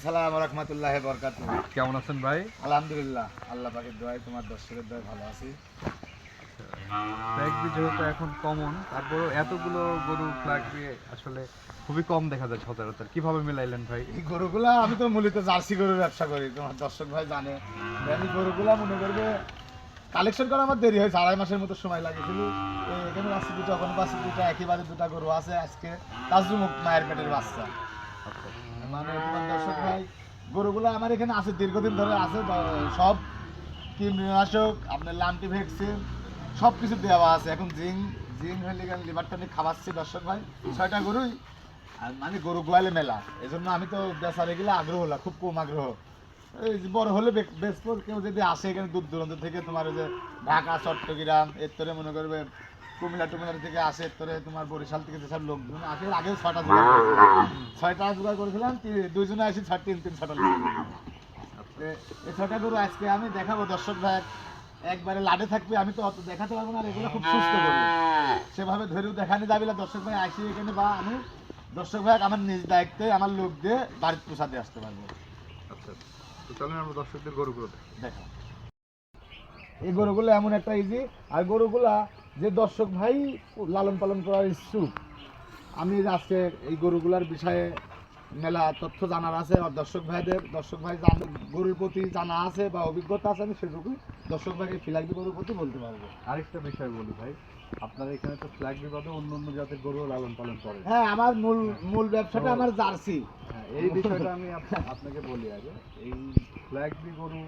সালাম রাহমাতুল্লাহি ওয়া বারাকাতুহু। কেমন আছেন ভাই? আলহামদুলিল্লাহ, আল্লাহ পাকের দোয়ায়, তোমার দর্শকের দোয়ায় ভালো আছি। ফ্ল্যাগ বি যেহেতু এখন কমন, তারপরও এতগুলো গরু ফ্ল্যাগ বি আসলে খুবই কম দেখা যায় সচরাচর। কিভাবে মিলাইলেন ভাই? এই গরুগুলা আমি তো মূলত জার্সি গরুর ব্যবসা করি, তোমার দর্শক ভাই জানে। আমি গরুগুলা মনে করবে কালেকশন করা আমার দেরি হয়েছে, 2.5 মাসের মতো সময় লাগেছিল। এখানে আছে দুটো, ওখানে পাশে দুটো, একেবারে দুটা গরু আছে। আজকে তাজুমুখ মায়ের পেটের বাচ্চা। আচ্ছা, মানে তোমার দর্শক ভাই, গরুগুলো আমার এখানে আছে, দীর্ঘদিন ধরে আছে। সব কীটনাশক, আপনার লান্টি ভ্যাকসিন সব কিছু দেওয়া আছে। এখন জিং হলে লিভার টনিক খাওয়াচ্ছি দর্শক ভাই। 6টা গরুই, আর মানে গরু গোয়ালে মেলা। এই জন্য আমি তো বেচারে গেলে আগ্রহ হলাম, খুব কম আগ্রহ। এই যে বড় হলে বেচবো, কেউ যদি আসে এখানে দূর দূরান্ত থেকে, তোমার ওই যে ঢাকা, চট্টগ্রাম, এর তোরে মনে করবে কুমিল্লা টুমিল্লা থেকে আসে, এর তোরে তোমার বরিশাল থেকে যেসব লোকজন আসে, আগেও 6টা জোগাড় করেছিলাম। 6টা জোগাড় করেছিলাম, দুইজনে আসি 6টা এই 6টা গরু আজকে আমি দেখাবো দর্শক ভাই। একবারে লাডে থাকবে, আমি তো অত দেখাতে পারবো না, আর এগুলো খুব সুস্থ করবো, সেভাবে ধরেও দেখানি যাবে না দর্শক ভাই। আসি এখানে, বা আমি দর্শক ভাই আমার নিজ দায়িত্বে আমার লোক দিয়ে বাড়িতে পোষাতে আসতে পারবো। আচ্ছা, তো চলেন আমরা দর্শকদের গরুগুলো দেখা এই গরুগুলো এমন একটা ইজি, আর গরুগুলা যে দর্শক ভাই লালন পালন করার ইচ্ছুক, আমি আজকে এই গরুগুলার বিষয়ে মেলা তথ্য জানার আছে। আর দর্শক ভাই গরুর প্রতি জানা আছে বা অভিজ্ঞতা আছে, আমি সেটুকুই দর্শক ভাইকে ফিলাকি গরুর প্রতি বলতে পারবো। আরেকটা বিষয় বলি ভাই, আপনার এখানে তো ফ্ল্যাগ বি বাদে অন্য অন্য জাতের গরু লালন পালন করেন। হ্যাঁ, আমার মূল ব্যবসাটা আমার জার্সি। হ্যাঁ, এই বিষয়টা আমি আপনাকে বলি আগে। এই ফ্ল্যাগ বি গরু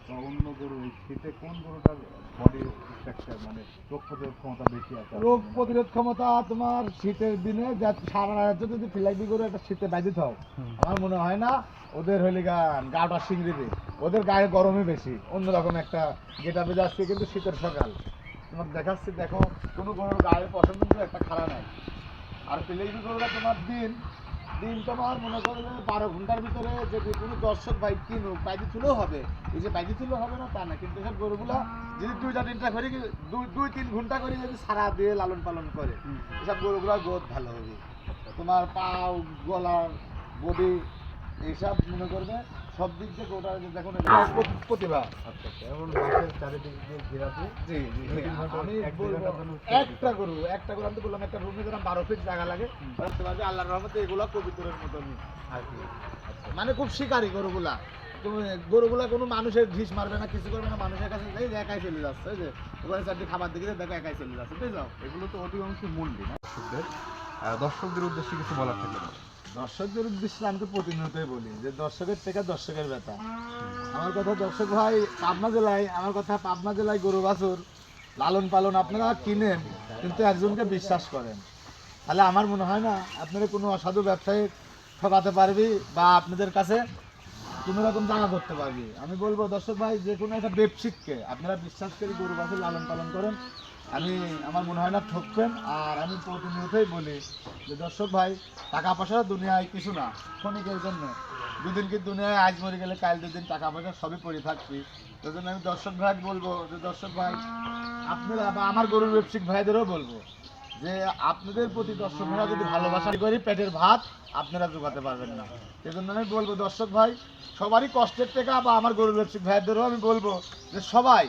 বা অন্য গরু, এই শীতে কোন গরুটার বডি স্ট্রাকচার মানে রোগ প্রতিরোধ ক্ষমতা বেশি আছে? রোগ প্রতিরোধ ক্ষমতা তোমার শীতের দিনে সারা রাত যদি ফিলাকি গরু একটা শীতে বাজিত হয়, আমার মনে হয় না ওদের হইলে গাটা শিংড়িতে, ওদের গায়ে গরমই বেশি, অন্যরকম একটা গেটা বেজে আসছে। কিন্তু শীতের সকাল তোমার দেখাচ্ছি, দেখো কোনো গরুর গায়ের পছন্দ কিন্তু একটা খারাপ নাই। আর ফিলাকি গরুরা তোমার দিন তোমার মনে করবে 12 ঘন্টার ভিতরে যদি কোনো দর্শক ভাই কিনুক, বাইদি তুলেও হবে। এই যে বাইদি তুলেও হবে না তা না, কিন্তু এসব গরুগুলা যদি 2-3টা করে, 2-3 ঘন্টা করে যদি সারা দিয়ে লালন পালন করে, এসব গরুগুলার গ্রোথ ভালো হবে। তোমার পাও, গলার, বডি, এইসব মনে করবে সব দিক দিয়ে গোটা দেখুন প্রতিভা। আচ্ছা, এখন মাঠের চারিদিক দিয়ে ঘেরাতে আমি একটা গরু আমি তো বললাম, একটা রুমে যেরকম 12 ফিট জায়গা লাগে, আল্লাহর রহমতে এগুলা কবিতরের মতনই আর কি। মানে খুব শিকারী গরুগুলা। তুমি গরুগুলা কোনো মানুষের ঢিস মারবে না, কিছু করবে না, মানুষের কাছে এই যে একাই চলে যাচ্ছে। এই যে ওখানে চারটি খাবার দিকে দেখো একাই চলে যাচ্ছে, বুঝে যাও। এগুলো তো অধিকাংশ মূল্যই না দর্শকদের উদ্দেশ্যে কিছু বলার থাকলে বলো। দর্শকদের উদ্দেশ্যে আমি তো প্রতিনিয়তই বলি যে দর্শকের থেকে দর্শকের ব্যথা। আমার কথা দর্শক ভাই, পাবনা জেলায় গরু বাছুর লালন পালন আপনারা কিনেন, কিন্তু একজনকে বিশ্বাস করেন, তাহলে আমার মনে হয় না আপনারা কোনো অসাধু ব্যবসায়ী ঠকাতে পারবি বা আপনাদের কাছে কোনো রকম জানা করতে পারবি। আমি বলবো দর্শক ভাই, যে কোনো একটা ব্যবসায়িককে আপনারা বিশ্বাস করে গরু বাছুর লালন পালন করেন, আমার মনে হয় না ঠকবেন। আর আমি প্রতিনিয়তই বলি যে দর্শক ভাই, টাকা পয়সা দুনিয়ায় কিছু না, ক্ষণিকের জন্য। দুদিন কি দুনিয়ায় আজ মরে গেলে কাল দুদিন টাকা পয়সা সবই পড়ে থাকবি। সেই জন্য আমি দর্শক ভাই বলবো যে দর্শক ভাই আপনারা, বা আমার গরুর ব্যবসায়িক ভাইদেরও বলবো যে আপনাদের প্রতি দর্শক ভাইরা যদি ভালোবাসা করি, পেটের ভাত আপনারা জোগাতে পারবেন না। সেই জন্য আমি বলবো দর্শক ভাই, সবারই কষ্টের টাকা, বা আমার গরুর ব্যবসায়িক ভাইদেরও আমি বলবো যে সবাই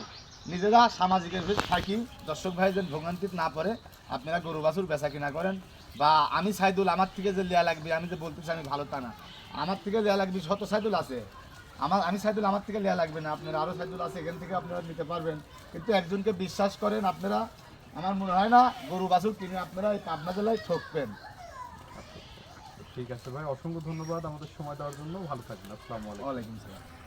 নিজেরা সামাজিকের ভিতরে থাকি, দর্শক ভাই যেন ভোগান্তিতে না পড়ে আপনারা গরু বাছুর বেচা কিনা করেন। বা আমি সাইদুল, আমার থেকে যে লেয়া লাগবে, আমি যে বলতেছি আমি ভালো তা না, আমার থেকে লেয়া লাগবে, শত সাইদুল আছে। আমি সাইদুল, আমার থেকে লেয়া লাগবে না, আপনারা আরও সাইদুল আছে, এখান থেকে আপনারা নিতে পারবেন। কিন্তু একজনকে বিশ্বাস করেন আপনারা, আমার মনে হয় না গরু বাছুর কিনে আপনারা এই পাবনা জেলায় ঠকবেন। ঠিক আছে ভাই, অসংখ্য ধন্যবাদ আমাদের সময় দেওয়ার জন্য। ভালো থাকবেন। আসসালামু আলাইকুম। ওয়ালাইকুম সালাম।